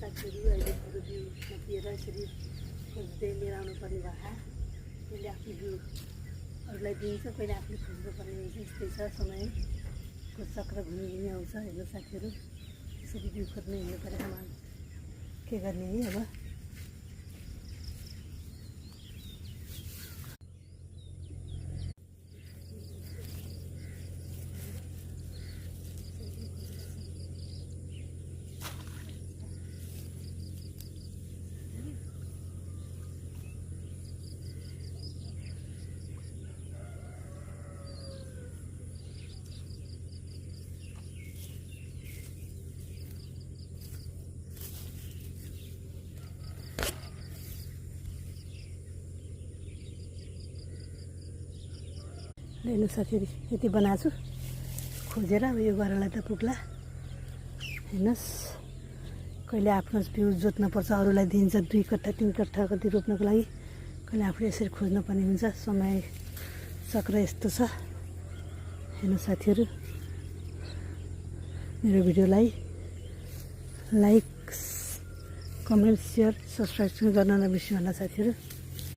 साथीहरू अहिले मेरो बिउ नदिएर यसरी खोज्दै लिएर आउनुपर्ने भए त्यसले आफ्नो बिउ अरूलाई दिन्छ, पहिला आफूले खोज्नुपर्ने हुन्छ। यस्तै छ, समयको चक्र घुमी घुमी आउँछ। हेर्नु साथीहरू, यसरी बिउ खोज्नु हिँड्नु पऱ्यो। अब के गर्ने है अब। हेर्नु साथीहरू, यति बनाएको छु खोजेर। अब यो गरेलाई त पुग्ला। हेर्नुहोस्, कहिले आफ्नो बिउ जोत्नुपर्छ, अरूलाई दिन्छ 2 कट्ठा 3 कट्ठा कति रोप्नको लागि। कहिले आफूले यसरी खोज्नुपर्ने हुन्छ। समय चक्र यस्तो छ। हेर्नु साथीहरू, मेरो भिडियोलाई लाइक, कमेन्ट, सेयर, सब्सक्राइब गर्न नबिर्सिनु होला साथीहरू।